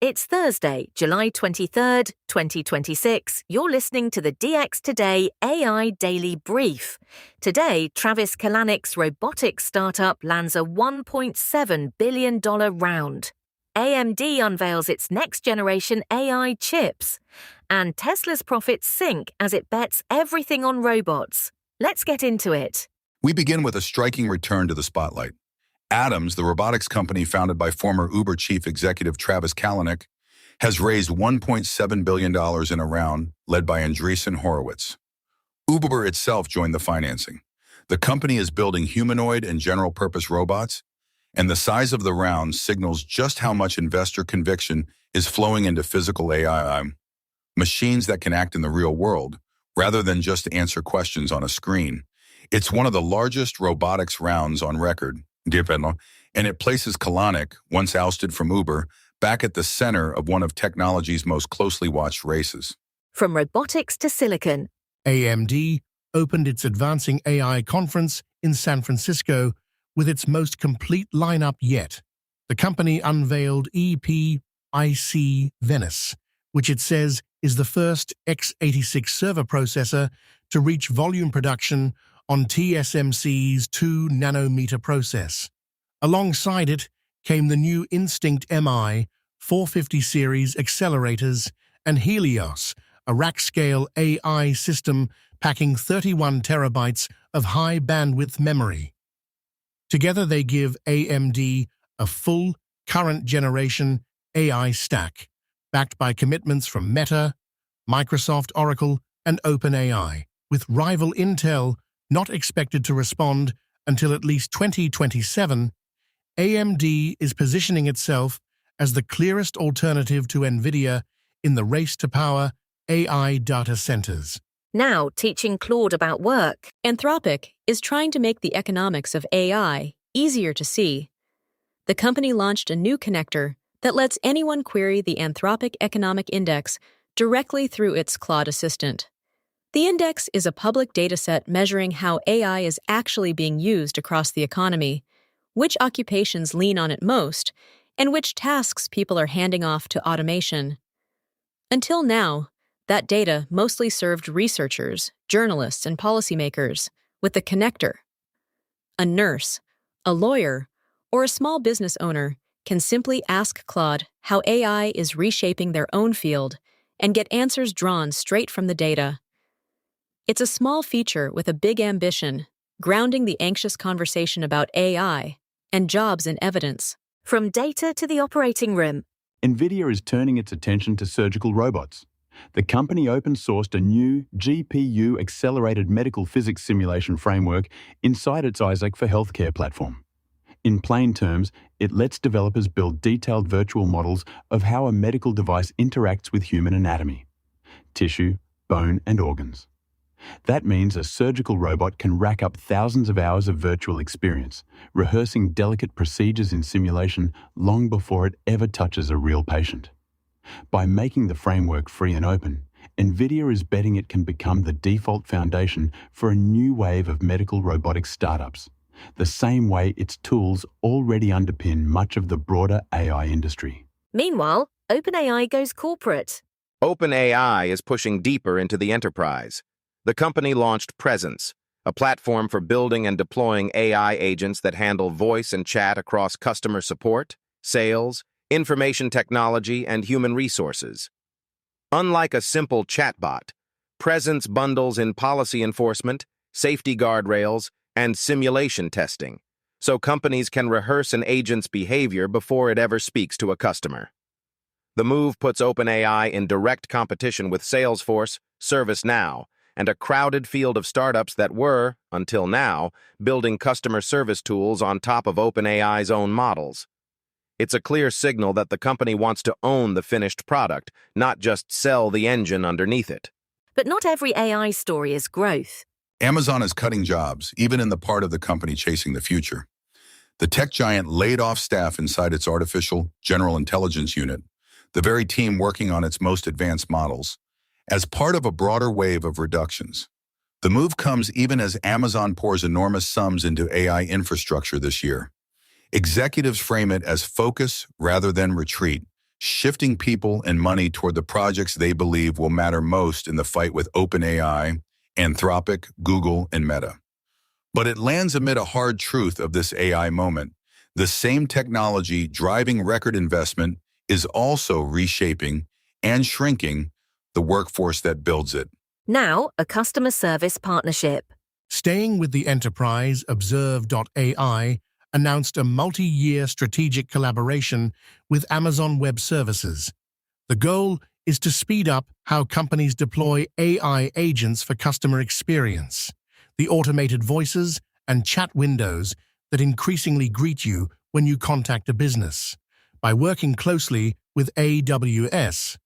It's Thursday, July 23rd, 2026. You're listening to the DX Today AI Daily Brief. Today, Travis Kalanick's robotics startup lands a $1.7 billion round. AMD unveils its next-generation AI chips. And Tesla's profits sink as it bets everything on robots. Let's get into it. We begin with a striking return to the spotlight. Atoms, the robotics company founded by former Uber chief executive Travis Kalanick, has raised $1.7 billion in a round led by Andreessen Horowitz. Uber itself joined the financing. The company is building humanoid and general-purpose robots, and the size of the round signals just how much investor conviction is flowing into physical AI, machines that can act in the real world, rather than just answer questions on a screen. It's one of the largest robotics rounds on record, and it places Kalanick, once ousted from Uber, back at the center of one of technology's most closely watched races. From robotics to silicon. AMD opened its Advancing AI conference in San Francisco with its most complete lineup yet. The company unveiled EPIC Venice, which it says is the first x86 server processor to reach volume production on TSMC's 2-nanometer process. Alongside it came the new Instinct MI 450 series accelerators and Helios, a rack-scale AI system packing 31 terabytes of high-bandwidth memory. Together they give AMD a full, current-generation AI stack, backed by commitments from Meta, Microsoft, Oracle, and OpenAI, with rival Intel not expected to respond until at least 2027, AMD is positioning itself as the clearest alternative to NVIDIA in the race to power AI data centers. Now, teaching Claude about work. Anthropic is trying to make the economics of AI easier to see. The company launched a new connector that lets anyone query the Anthropic Economic Index directly through its Claude assistant. The index is a public dataset measuring how AI is actually being used across the economy, which occupations lean on it most, and which tasks people are handing off to automation. Until now, that data mostly served researchers, journalists, and policymakers with the connector. A nurse, a lawyer, or a small business owner can simply ask Claude how AI is reshaping their own field and get answers drawn straight from the data. It's a small feature with a big ambition, grounding the anxious conversation about AI and jobs in evidence. From data to the operating room. NVIDIA is turning its attention to surgical robots. The company open-sourced a new GPU-accelerated medical physics simulation framework inside its Isaac for Healthcare platform. In plain terms, it lets developers build detailed virtual models of how a medical device interacts with human anatomy, tissue, bone, and organs. That means a surgical robot can rack up thousands of hours of virtual experience, rehearsing delicate procedures in simulation long before it ever touches a real patient. By making the framework free and open, NVIDIA is betting it can become the default foundation for a new wave of medical robotics startups, the same way its tools already underpin much of the broader AI industry. Meanwhile, OpenAI goes corporate. OpenAI is pushing deeper into the enterprise. The company launched Presence, a platform for building and deploying AI agents that handle voice and chat across customer support, sales, information technology, and human resources. Unlike a simple chatbot, Presence bundles in policy enforcement, safety guardrails, and simulation testing, so companies can rehearse an agent's behavior before it ever speaks to a customer. The move puts OpenAI in direct competition with Salesforce, ServiceNow, and a crowded field of startups that were, until now, building customer service tools on top of OpenAI's own models. It's a clear signal that the company wants to own the finished product, not just sell the engine underneath it. But not every AI story is growth. Amazon is cutting jobs, even in the part of the company chasing the future. The tech giant laid off staff inside its artificial general intelligence unit, the very team working on its most advanced models, as part of a broader wave of reductions. The move comes even as Amazon pours enormous sums into AI infrastructure this year. Executives frame it as focus rather than retreat, shifting people and money toward the projects they believe will matter most in the fight with OpenAI, Anthropic, Google, and Meta. But it lands amid a hard truth of this AI moment. The same technology driving record investment is also reshaping and shrinking the workforce that builds it. Now, a customer service partnership. Staying with the enterprise, Observe.ai announced a multi-year strategic collaboration with Amazon Web Services. The goal is to speed up how companies deploy AI agents for customer experience, the automated voices and chat windows that increasingly greet you when you contact a business. By working closely with AWS,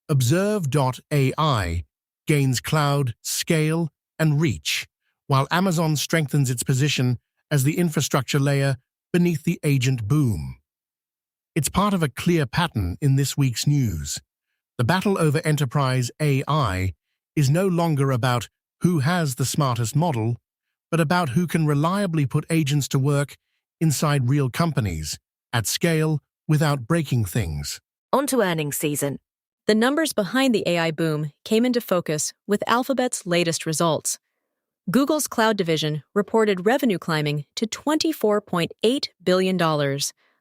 Observe.ai gains cloud, scale, and reach, while Amazon strengthens its position as the infrastructure layer beneath the agent boom. It's part of a clear pattern in this week's news. The battle over enterprise AI is no longer about who has the smartest model, but about who can reliably put agents to work inside real companies, at scale, without breaking things. On to earnings season. The numbers behind the AI boom came into focus with Alphabet's latest results. Google's cloud division reported revenue climbing to $24.8 billion,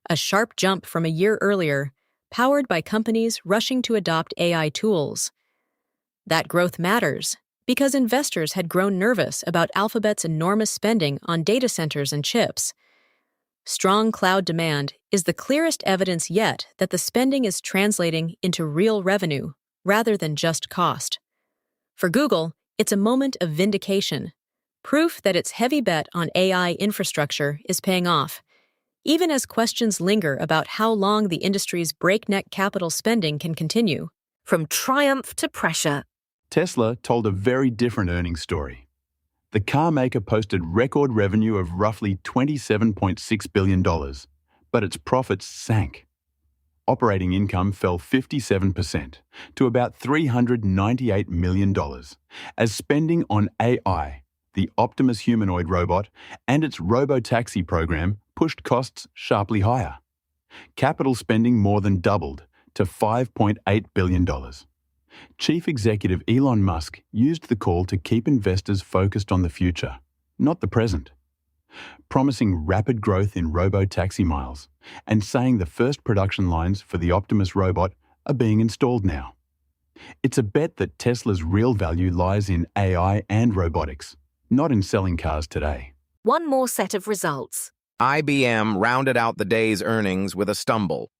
a sharp jump from a year earlier, powered by companies rushing to adopt AI tools. That growth matters because investors had grown nervous about Alphabet's enormous spending on data centers and chips. Strong cloud demand is the clearest evidence yet that the spending is translating into real revenue rather than just cost. For Google, it's a moment of vindication, proof that its heavy bet on AI infrastructure is paying off, even as questions linger about how long the industry's breakneck capital spending can continue. From triumph to pressure. Tesla told a very different earnings story. The car maker posted record revenue of roughly $27.6 billion, but its profits sank. Operating income fell 57% to about $398 million, as spending on AI, the Optimus humanoid robot, and its robotaxi program pushed costs sharply higher. Capital spending more than doubled to $5.8 billion. Chief Executive Elon Musk used the call to keep investors focused on the future, not the present, promising rapid growth in robo-taxi miles and saying the first production lines for the Optimus robot are being installed now. It's a bet that Tesla's real value lies in AI and robotics, not in selling cars today. One more set of results. IBM rounded out the day's earnings with a stumble.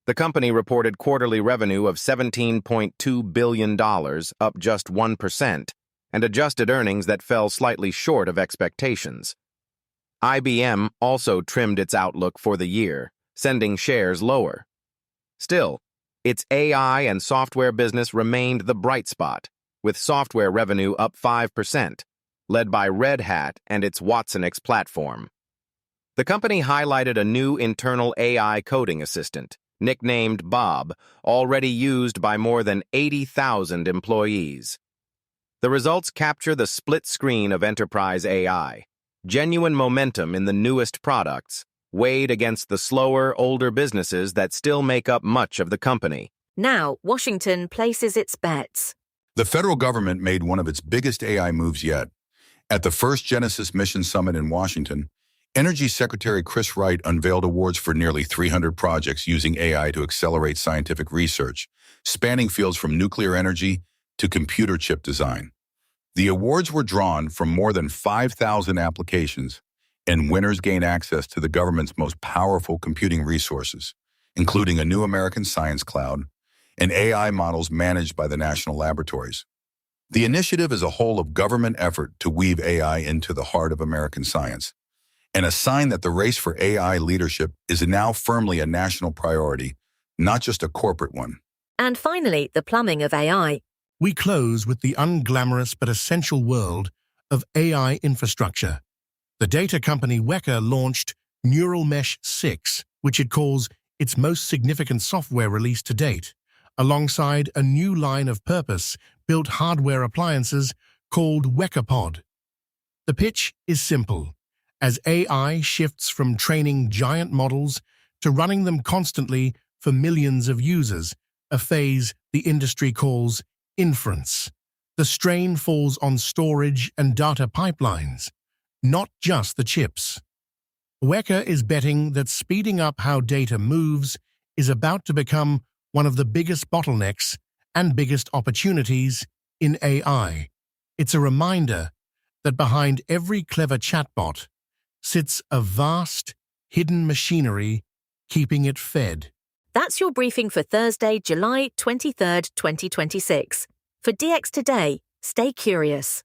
The company reported quarterly revenue of $17.2 billion, up just 1%, and adjusted earnings that fell slightly short of expectations. IBM also trimmed its outlook for the year, sending shares lower. Still, its AI and software business remained the bright spot, with software revenue up 5%, led by Red Hat and its watsonx platform. The company highlighted a new internal AI coding assistant, nicknamed Bob, already used by more than 80,000 employees. The results capture the split screen of enterprise AI. Genuine momentum in the newest products, weighed against the slower, older businesses that still make up much of the company. Now, Washington places its bets. The federal government made one of its biggest AI moves yet. At the first Genesis Mission Summit in Washington, Energy Secretary Chris Wright unveiled awards for nearly 300 projects using AI to accelerate scientific research, spanning fields from nuclear energy to computer chip design. The awards were drawn from more than 5,000 applications, and winners gain access to the government's most powerful computing resources, including a new American Science Cloud and AI models managed by the national laboratories. The initiative is a whole of government effort to weave AI into the heart of American science, and a sign that the race for AI leadership is now firmly a national priority, not just a corporate one. And finally, the plumbing of AI. We close with the unglamorous but essential world of AI infrastructure. The data company Weka launched Neural Mesh 6, which it calls its most significant software release to date, alongside a new line of purpose-built hardware appliances called WekaPod. The pitch is simple. As AI shifts from training giant models to running them constantly for millions of users, a phase the industry calls inference. The strain falls on storage and data pipelines, not just the chips. Weka is betting that speeding up how data moves is about to become one of the biggest bottlenecks and biggest opportunities in AI. It's a reminder that behind every clever chatbot sits a vast, hidden machinery keeping it fed. That's your briefing for Thursday, July 23rd, 2026. For DX Today, stay curious.